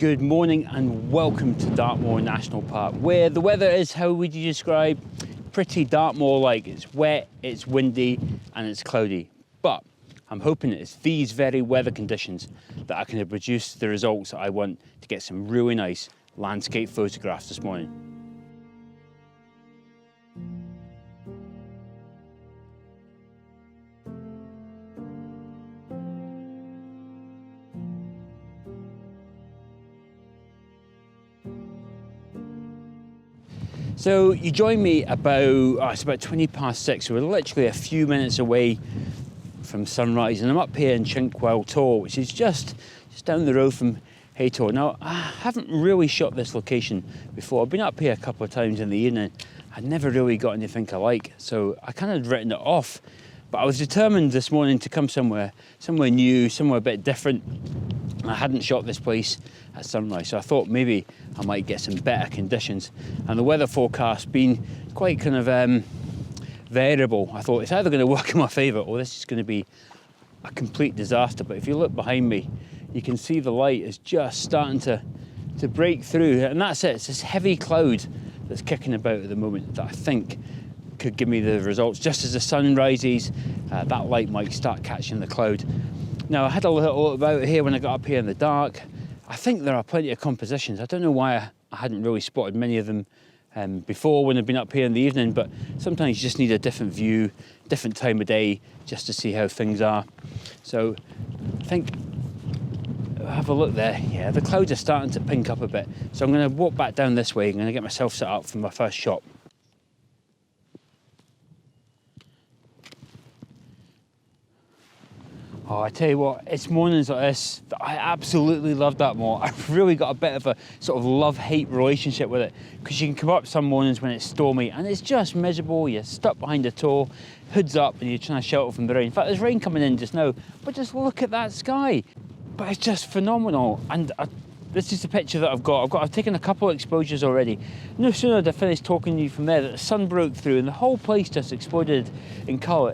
Good morning and welcome to Dartmoor National Park, where the weather is, how would you describe? Pretty Dartmoor-like. It's wet, it's windy and it's cloudy. But I'm hoping it's these very weather conditions that I can produce the results that I want to get some really nice landscape photographs this morning. So you joined me it's about 20 past 6. We're literally a few minutes away from sunrise, and I'm up here in Chinkwell Tor, which is just down the road from Haytor. Now, I haven't really shot this location before. I've been up here a couple of times in the evening. I'd never really got anything I like, so I kind of written it off. But I was determined this morning to come somewhere new, somewhere a bit different. I hadn't shot this place at sunrise, so I thought maybe I might get some better conditions. And the weather forecast being quite kind of variable, I thought it's either going to work in my favour or this is going to be a complete disaster. But if you look behind me, you can see the light is just starting to break through, and that's it. It's this heavy cloud that's kicking about at the moment that I think could give me the results. Just as the sun rises, that light might start catching the cloud. Now, I had a little look about here when I got up here in the dark. I think there are plenty of compositions. I don't know why I hadn't really spotted many of them before when I've been up here in the evening, but sometimes you just need a different view, different time of day, just to see how things are. So I think, have a look there. Yeah, the clouds are starting to pink up a bit. So I'm going to walk back down this way. I'm going to get myself set up for my first shot. Oh, I tell you what, it's mornings like this that I absolutely love Dartmoor. I've really got a bit of a sort of love-hate relationship with it, because you can come up some mornings when it's stormy and it's just miserable. You're stuck behind a tor, hood's up, and you're trying to shelter from the rain. In fact, there's rain coming in just now, but just look at that sky. But it's just phenomenal. And this is the picture that I've taken a couple of exposures already. No sooner did I finish talking to you from there that the sun broke through and the whole place just exploded in colour.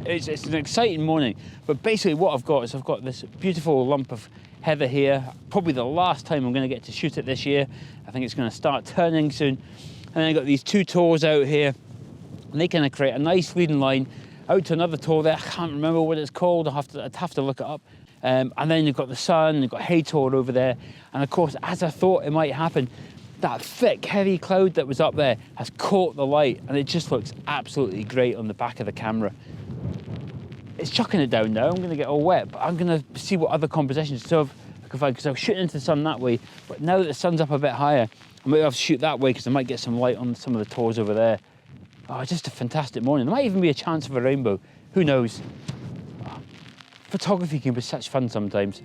It's an exciting morning, but basically what I've got is I've got this beautiful lump of heather here, probably the last time I'm going to get to shoot it this year. I think it's going to start turning soon. And then I've got these two tors out here, and they kind of create a nice leading line out to another tor there. I can't remember what it's called, I'd have to look it up. And then you've got the sun, you've got Haytor over there, and of course, as I thought it might happen, that thick, heavy cloud that was up there has caught the light, and it just looks absolutely great on the back of the camera. It's chucking it down now. I'm going to get all wet, but I'm going to see what other compositions. So because I was shooting into the sun that way, but now that the sun's up a bit higher, I might have to shoot that way because I might get some light on some of the tors over there. Oh, just a fantastic morning. There might even be a chance of a rainbow. Who knows? Photography can be such fun sometimes.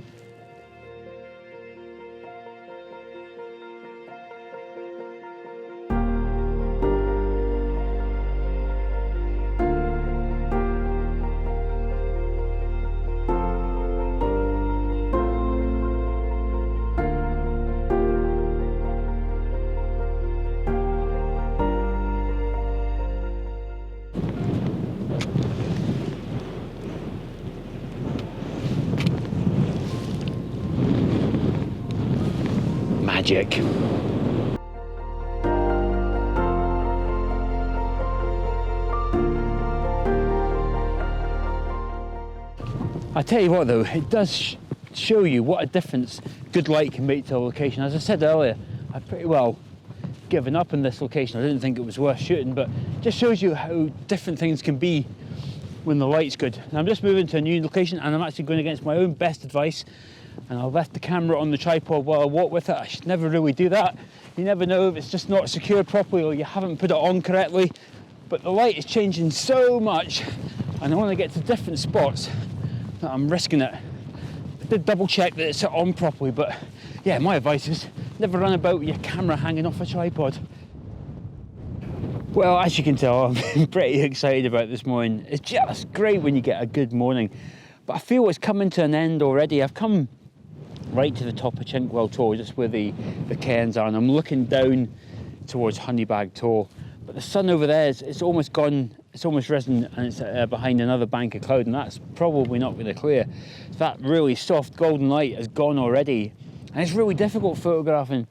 Magic. I tell you what though, it does show you what a difference good light can make to a location. As I said earlier, I've pretty well given up on this location. I didn't think it was worth shooting, but it just shows you how different things can be when the light's good. And I'm just moving to a new location, and I'm actually going against my own best advice. And I left the camera on the tripod while I walked with it. I should never really do that. You never know if it's just not secured properly or you haven't put it on correctly. But the light is changing so much, and I want to get to different spots that I'm risking it. I did double check that it's on properly, but yeah, my advice is never run about with your camera hanging off a tripod. Well, as you can tell, I'm pretty excited about this morning. It's just great when you get a good morning. But I feel it's coming to an end already. I've come right to the top of Chinkwell Tor, just where the cairns are, and I'm looking down towards Honeybag Tor. But the sun over there, it's almost gone, it's almost risen, and it's behind another bank of cloud, and that's probably not going to clear. That really soft golden light has gone already, And it's really difficult photographing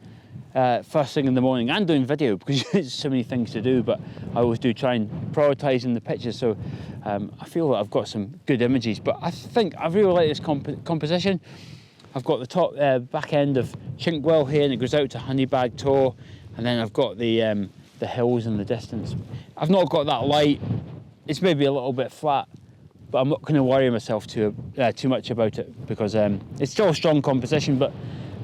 first thing in the morning and doing video because there's so many things to do, but I always do try and prioritise in the pictures, so I feel that I've got some good images. But I think I really like this composition. I've got the top back end of Chinkwell here, and it goes out to Honeybag Tor, and then I've got the hills in the distance. I've not got that light. It's maybe a little bit flat, but I'm not going to worry myself too much about it because it's still a strong composition. But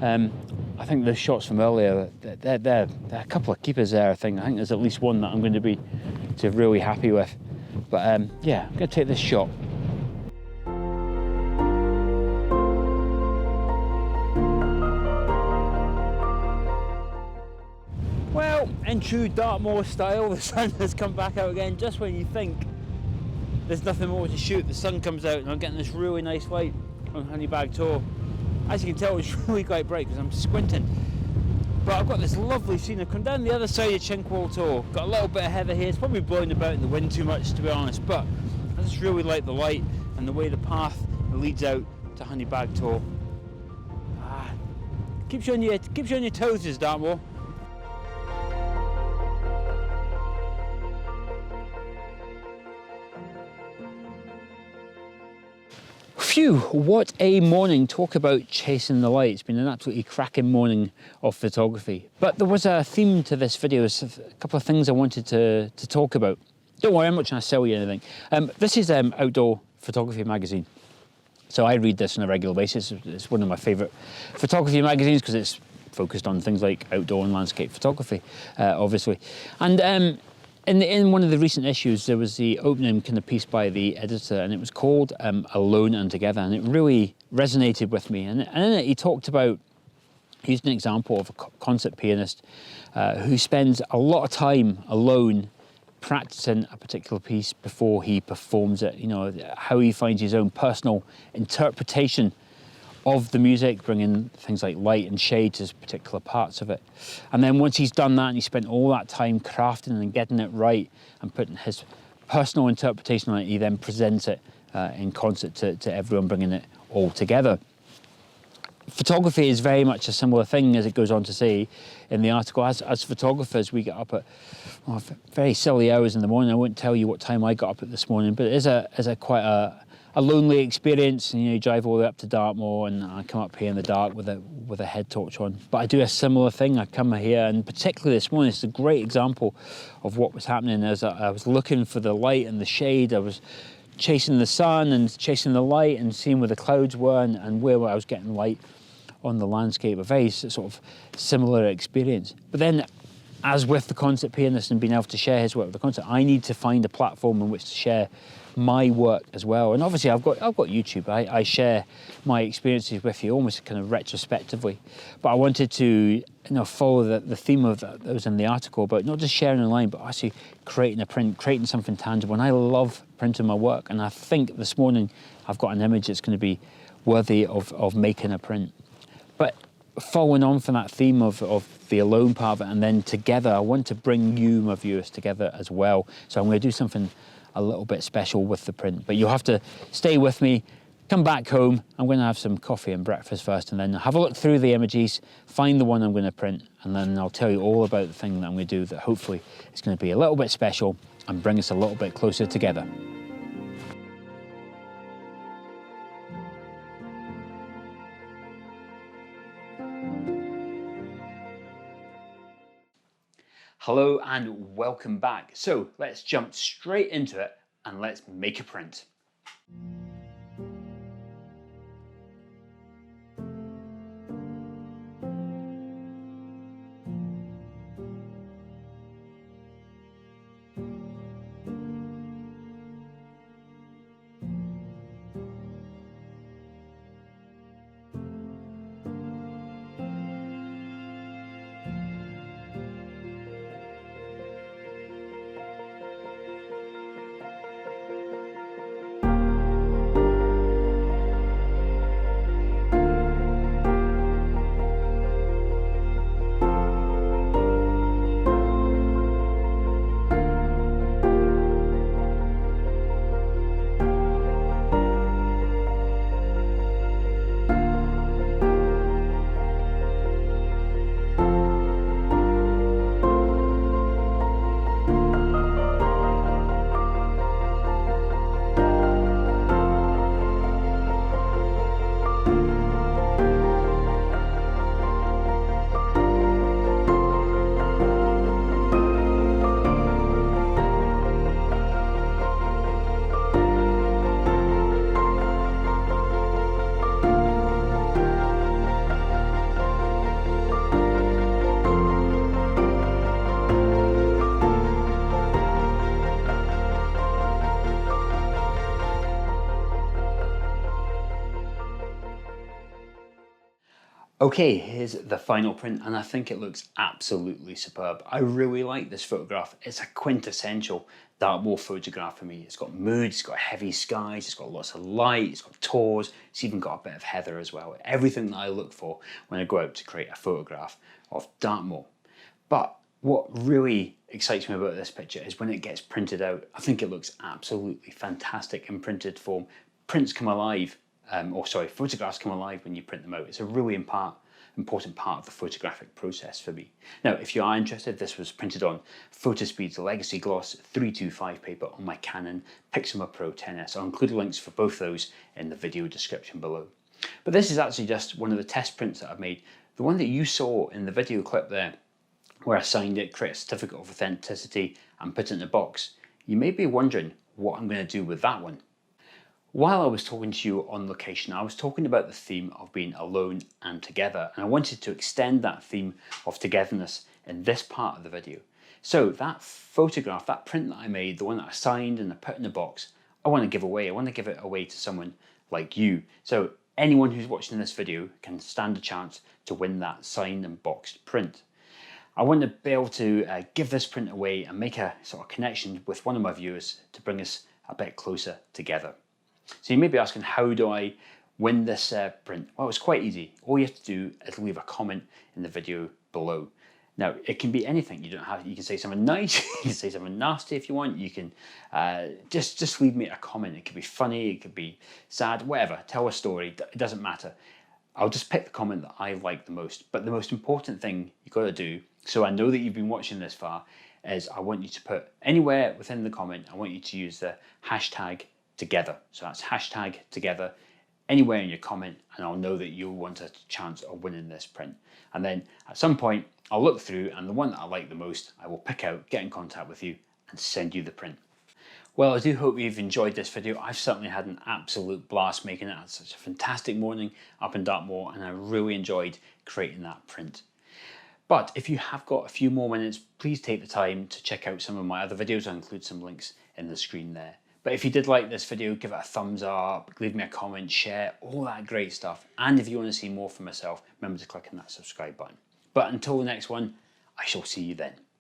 I think the shots from earlier, they're a couple of keepers there. I think there's at least one that I'm going to be really happy with. But yeah, I'm going to take this shot. Well, in true Dartmoor style, the sun has come back out again just when you think there's nothing more to shoot. The sun comes out and I'm getting this really nice light on Honeybag Tor. As you can tell, it's really quite bright because I'm squinting. But I've got this lovely scene. I've come down the other side of Chinkwell Tor. Got a little bit of heather here. It's probably blowing about in the wind too much, to be honest. But I just really like the light and the way the path leads out to Honeybag Tor. Keeps you on your toes, this Dartmoor. Phew, what a morning. Talk about chasing the light. It's been an absolutely cracking morning of photography. But there was a theme to this video, a couple of things I wanted to talk about. Don't worry, I'm not trying to sell you anything. This is Outdoor Photography magazine. So I read this on a regular basis. It's one of my favourite photography magazines because it's focused on things like outdoor and landscape photography, obviously. And in one of the recent issues, there was the opening kind of piece by the editor, and it was called Alone and Together, and it really resonated with me. And in it, he talked about, he used an example of a concert pianist who spends a lot of time alone practicing a particular piece before he performs it. You know, how he finds his own personal interpretation of the music, bringing things like light and shade to particular parts of it. And then once he's done that and he spent all that time crafting and getting it right and putting his personal interpretation on it, he then presents it in concert to everyone, bringing it all together. Photography is very much a similar thing, as it goes on to say in the article. As photographers, we get up at very silly hours in the morning. I won't tell you what time I got up at this morning, but it is a quite a lonely experience. And, you know, you drive all the way up to Dartmoor, and I come up here in the dark with a head torch on. But I do a similar thing. I come here, and particularly this morning, it's a great example of what was happening. As I was looking for the light and the shade, I was chasing the sun and chasing the light and seeing where the clouds were and where I was getting light on the landscape. A very sort of similar experience. But then, as with the concert pianist and being able to share his work with the concert, I need to find a platform in which to share my work as well. And obviously I've got YouTube. I share my experiences with you almost kind of retrospectively, but I wanted to follow the theme of that was in the article about not just sharing online, but actually creating a print, creating something tangible. And I love printing my work, and I think this morning I've got an image that's going to be worthy of making a print. But following on from that theme of the alone part of it, and then together, I want to bring you, my viewers, together as well. So I'm going to do something a little bit special with the print, but you'll have to stay with me. Come back home. I'm going to have some coffee and breakfast first, and then have a look through the images, find the one I'm going to print, and then I'll tell you all about the thing that I'm going to do that hopefully is going to be a little bit special and bring us a little bit closer together. Hello and welcome back. So let's jump straight into it and let's make a print. Okay, here's the final print, and I think it looks absolutely superb. I really like this photograph. It's a quintessential Dartmoor photograph for me. It's got mood, it's got heavy skies, it's got lots of light, it's got tors, it's even got a bit of heather as well. Everything that I look for when I go out to create a photograph of Dartmoor. But what really excites me about this picture is when it gets printed out. I think it looks absolutely fantastic in printed form. Prints come alive, photographs come alive when you print them out. It's a really important part of the photographic process for me. Now, if you are interested, this was printed on Photospeed's Legacy Gloss 325 paper on my Canon Pixma Pro 10S. I'll include links for both those in the video description below. But this is actually just one of the test prints that I've made. The one that you saw in the video clip there, where I signed it, create a certificate of authenticity and put it in a box. You may be wondering what I'm going to do with that one. While I was talking to you on location, I was talking about the theme of being alone and together, and I wanted to extend that theme of togetherness in this part of the video. So that photograph, that print that I made, the one that I signed and I put in a box, I want to give away. I want to give it away to someone like you. So anyone who's watching this video can stand a chance to win that signed and boxed print. I want to be able to give this print away and make a sort of connection with one of my viewers to bring us a bit closer together. So you may be asking, how do I win this print? Well, it's quite easy. All you have to do is leave a comment in the video below. Now, it can be anything. You can say something nice, you can say something nasty if you want. You can just leave me a comment. It could be funny, it could be sad, whatever. Tell a story, it doesn't matter. I'll just pick the comment that I like the most. But the most important thing you've got to do, so I know that you've been watching this far, is I want you to put anywhere within the comment, I want you to use the hashtag together. So that's hashtag together anywhere in your comment, and I'll know that you'll want a chance of winning this print. And then at some point, I'll look through, and the one that I like the most, I will pick out, get in contact with you, and send you the print. Well, I do hope you've enjoyed this video. I've certainly had an absolute blast making it. I had such a fantastic morning up in Dartmoor, and I really enjoyed creating that print. But if you have got a few more minutes, please take the time to check out some of my other videos. I'll include some links in the screen there. But if you did like this video, give it a thumbs up, leave me a comment, share, all that great stuff. And if you want to see more from myself, remember to click on that subscribe button. But until the next one, I shall see you then.